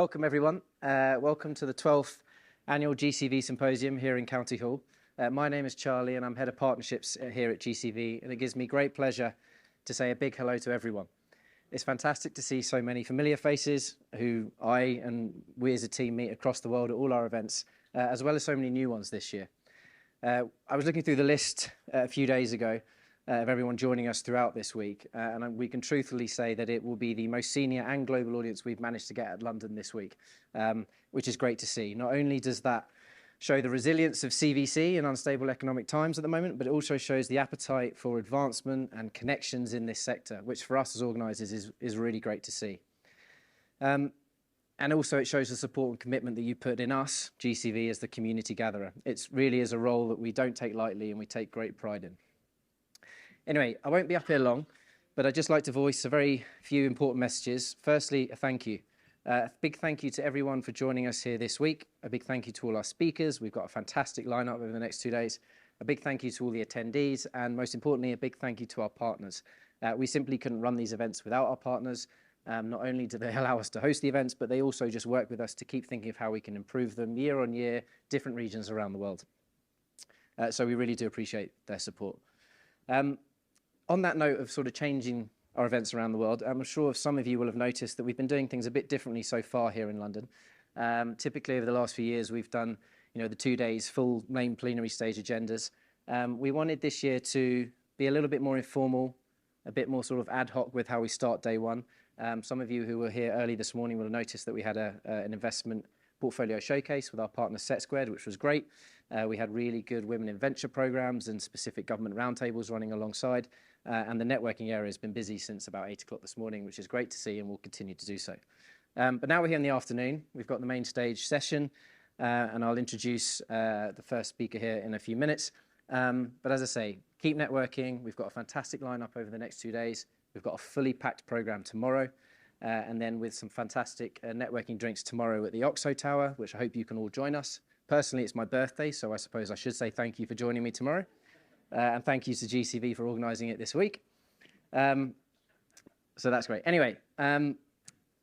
Welcome everyone. Welcome to the 12th Annual GCV Symposium here in County Hall. My name is Charlie and I'm Head of Partnerships here at GCV, and it gives me great pleasure to say a big hello to everyone. It's fantastic to see so many familiar faces who I and we as a team meet across the world at all our events, as well as so many new ones this year. I was looking through the list a few days ago of everyone joining us throughout this week, and we can truthfully say that it will be the most senior and global audience we've managed to get at London this week, which is great to see. Not only does that show the resilience of CVC in unstable economic times at the moment, but it also shows the appetite for advancement and connections in this sector, which for us as organisers is really great to see. And also it shows the support and commitment that you put in us, GCV, as the community gatherer. It really is a role that we don't take lightly and we take great pride in. Anyway, I won't be up here long, but I'd just like to voice a very few important messages. Firstly, a thank you. A big thank you to everyone for joining us here this week. A big thank you to all our speakers. We've got a fantastic lineup over the next 2 days. A big thank you to all the attendees, and most importantly, a big thank you to our partners. We simply couldn't run these events without our partners. Not only do they allow us to host the events, but they also just work with us to keep thinking of how we can improve them year on year, different regions around the world. So we really do appreciate their support. On that note of sort of changing our events around the world, I'm sure some of you will have noticed that we've been doing things a bit differently so far here in London. Typically over the last few years, we've done, the 2 days full main plenary stage agendas. We wanted this year to be a little bit more informal, a bit more sort of ad hoc with how we start day one. Some of you who were here early this morning will have noticed that we had an investment portfolio showcase with our partner Set Squared, which was great. We had really good women in venture programs and specific government roundtables running alongside. And the networking area has been busy since about 8 o'clock this morning, which is great to see and will continue to do so. But now we're here in the afternoon. We've got the main stage session, and I'll introduce the first speaker here in a few minutes. But as I say, keep networking. We've got a fantastic lineup over the next 2 days. We've got a fully packed program tomorrow, and then with some fantastic networking drinks tomorrow at the Oxo Tower, which I hope you can all join us. Personally, it's my birthday, so I suppose I should say thank you for joining me tomorrow. And thank you to GCV for organising it this week. So that's great. Anyway, I'm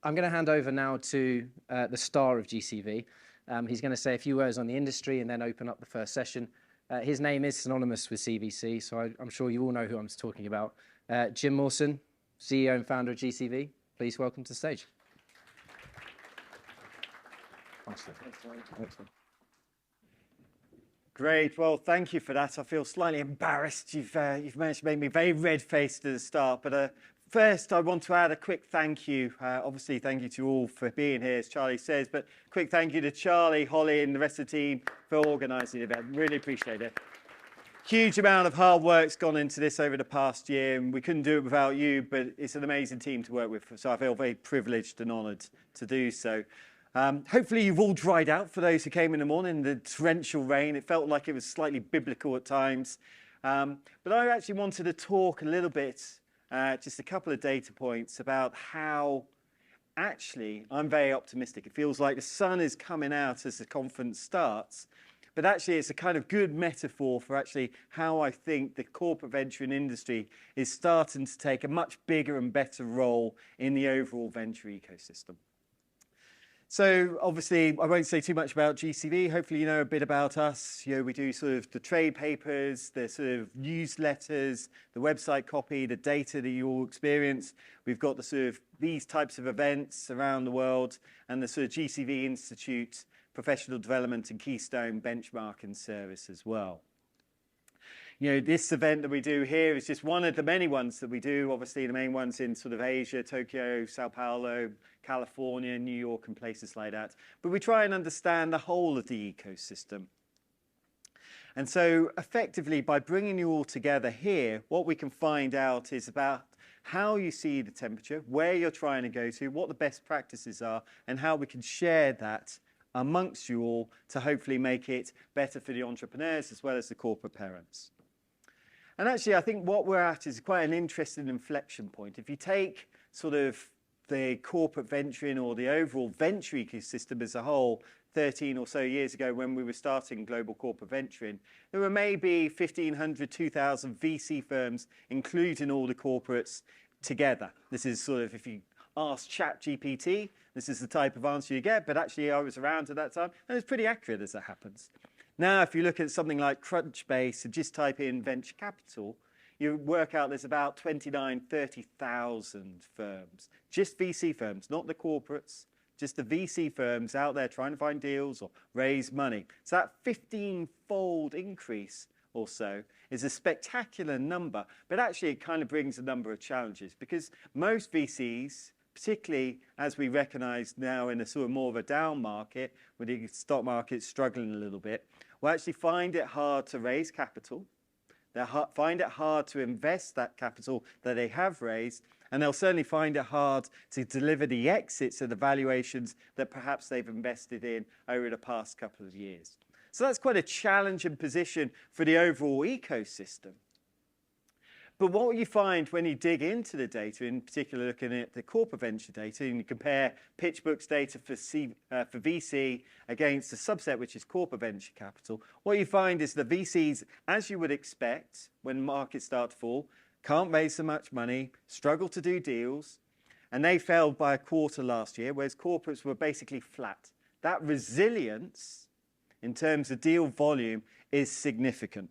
going to hand over now to the star of GCV. He's going to say a few words on the industry and then open up the first session. His name is synonymous with CVC, so I'm sure you all know who I'm talking about. Jim Mawson, CEO and founder of GCV. Please welcome to the stage. Excellent. Great. Well, thank you for that. I feel slightly embarrassed. You've managed to make me very red-faced at the start. But first, I want to add a quick thank you. Obviously, thank you to all for being here, as Charlie says. But quick thank you to Charlie, Holly, and the rest of the team for organising the event. Really appreciate it. Huge amount of hard work's gone into this over the past year, and we couldn't do it without you. But it's an amazing team to work with. So I feel very privileged and honoured to do so. Hopefully you've all dried out for those who came in the morning, the torrential rain. It felt like it was slightly biblical at times. But I actually wanted to talk a little bit, just a couple of data points about how actually I'm very optimistic. It feels like the sun is coming out as the conference starts. But actually it's a kind of good metaphor for actually how I think the corporate venturing industry is starting to take a much bigger and better role in the overall venture ecosystem. So obviously, I won't say too much about GCV. Hopefully you know a bit about us. We do sort of the trade papers, the sort of newsletters, the website copy, the data that you all experience. We've got the sort of these types of events around the world, and the sort of GCV Institute professional development and keystone benchmarking service as well. This event that we do here is just one of the many ones that we do. Obviously, the main ones in sort of Asia, Tokyo, Sao Paulo, California, New York, and places like that. But we try and understand the whole of the ecosystem. And so, effectively, by bringing you all together here, what we can find out is about how you see the temperature, where you're trying to go to, what the best practices are, and how we can share that amongst you all to hopefully make it better for the entrepreneurs as well as the corporate parents. And actually, I think what we're at is quite an interesting inflection point. If you take sort of the corporate venturing or the overall venture ecosystem as a whole, 13 or so years ago when we were starting global corporate venturing, there were maybe 1,500, 2,000 VC firms, including all the corporates together. This is sort of, if you ask ChatGPT, This is the type of answer you get, but actually I was around at that time, and it's pretty accurate as that happens. Now, if you look at something like Crunchbase and just type in venture capital, you work out there's about 29, 30,000 firms, just VC firms, not the corporates, just the VC firms out there trying to find deals or raise money. So that 15-fold increase or so is a spectacular number, but actually it kind of brings a number of challenges because most VCs, particularly as we recognize now in a sort of more of a down market, with the stock market struggling a little bit, will actually find it hard to raise capital. They'll find it hard to invest that capital that they have raised, and they'll certainly find it hard to deliver the exits of the valuations that perhaps they've invested in over the past couple of years. So that's quite a challenging position for the overall ecosystem. But what you find when you dig into the data, in particular looking at the corporate venture data, and you compare PitchBook's data for VC against the subset, which is corporate venture capital, what you find is the VCs, as you would expect when markets start to fall, can't raise so much money, struggle to do deals, and they fell by a quarter last year, whereas corporates were basically flat. That resilience in terms of deal volume is significant.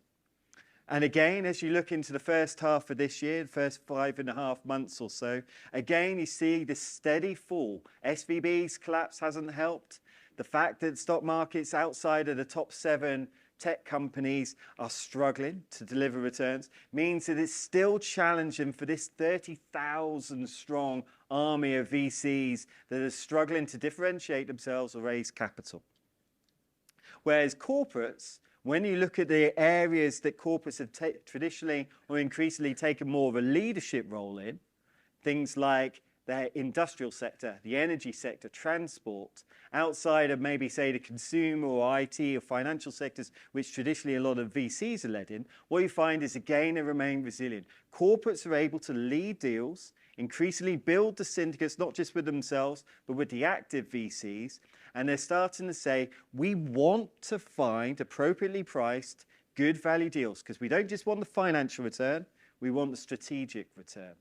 And again, as you look into the first half of this year, the first 5.5 months or so, again, you see this steady fall. SVB's collapse hasn't helped. The fact that stock markets outside of the top 7 tech companies are struggling to deliver returns means that it's still challenging for this 30,000 strong army of VCs that are struggling to differentiate themselves or raise capital. Whereas corporates, when you look at the areas that corporates have traditionally or increasingly taken more of a leadership role in, things like the industrial sector, the energy sector, transport, outside of maybe, say, the consumer or IT or financial sectors, which traditionally a lot of VCs are led in, what you find is, again, they remain resilient. Corporates are able to lead deals, increasingly build the syndicates, not just with themselves, but with the active VCs, and they're starting to say, we want to find appropriately priced, good value deals, because we don't just want the financial return, we want the strategic return.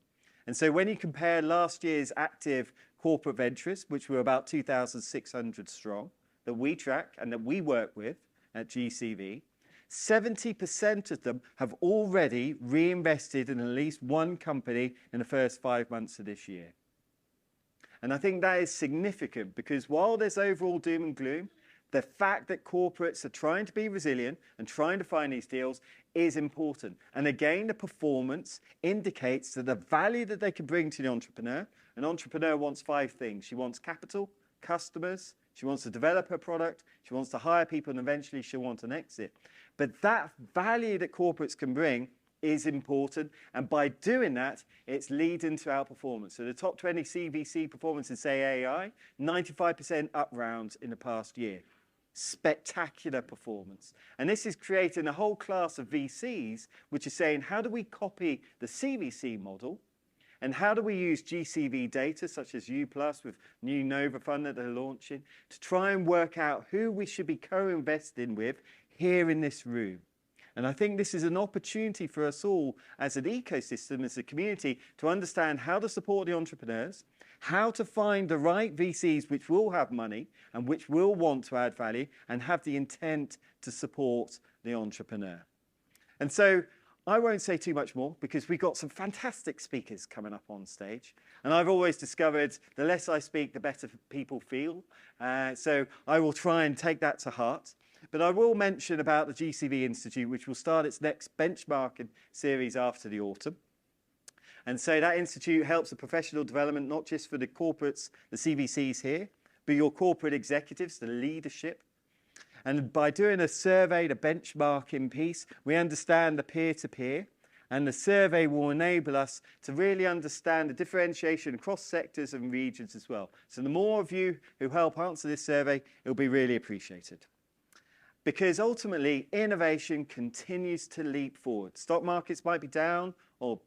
And so when you compare last year's active corporate ventures, which were about 2,600 strong, that we track and that we work with at GCV, 70% of them have already reinvested in at least one company in the first 5 months of this year. And I think that is significant because while there's overall doom and gloom, the fact that corporates are trying to be resilient and trying to find these deals is important. And again, the performance indicates that the value that they can bring to the entrepreneur, an entrepreneur wants 5 things. She wants capital, customers, she wants to develop her product, she wants to hire people, and eventually she'll want an exit. But that value that corporates can bring is important, and by doing that, it's leading to outperformance. So the top 20 CVC performance in, say, AI, 95% up rounds in the past year. Spectacular performance. And this is creating a whole class of VCs, which is saying, how do we copy the CVC model? And how do we use GCV data, such as U+, with new Nova Fund that they're launching, to try and work out who we should be co-investing with here in this room? And I think this is an opportunity for us all as an ecosystem, as a community, to understand how to support the entrepreneurs, how to find the right VCs which will have money and which will want to add value and have the intent to support the entrepreneur. And so I won't say too much more because we've got some fantastic speakers coming up on stage. And I've always discovered the less I speak, the better people feel. So I will try and take that to heart. But I will mention about the GCV Institute, which will start its next benchmarking series after the autumn. And so that institute helps the professional development, not just for the corporates, the CVCs here, but your corporate executives, the leadership. And by doing a survey, the benchmarking piece, we understand the peer-to-peer, and the survey will enable us to really understand the differentiation across sectors and regions as well. So the more of you who help answer this survey, it will be really appreciated. Because ultimately, innovation continues to leap forward. Stock markets might be down or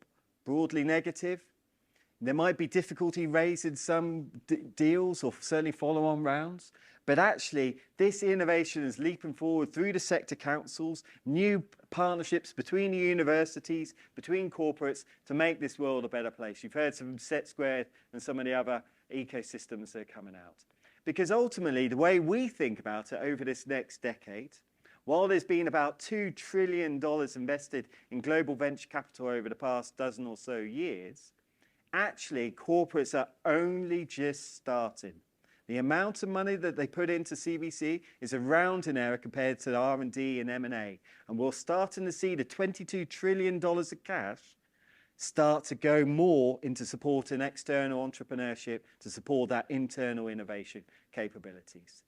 broadly negative. There might be difficulty raising some deals or certainly follow-on rounds. But actually, this innovation is leaping forward through the sector councils, new partnerships between the universities, between corporates, to make this world a better place. You've heard some Set Squared and some of the other ecosystems that are coming out. Because ultimately, the way we think about it over this next decade, while there's been about $2 trillion invested in global venture capital over the past dozen or so years, actually corporates are only just starting. The amount of money that they put into CVC is a rounding error compared to R&D and M&A. And we're starting to see the $22 trillion of cash start to go more into supporting external entrepreneurship to support that internal innovation capabilities.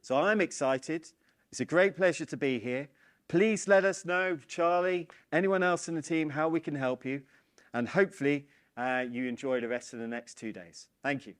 So I'm excited. It's a great pleasure to be here. Please let us know, Charlie, anyone else in the team, how we can help you. And hopefully you enjoy the rest of the next 2 days. Thank you.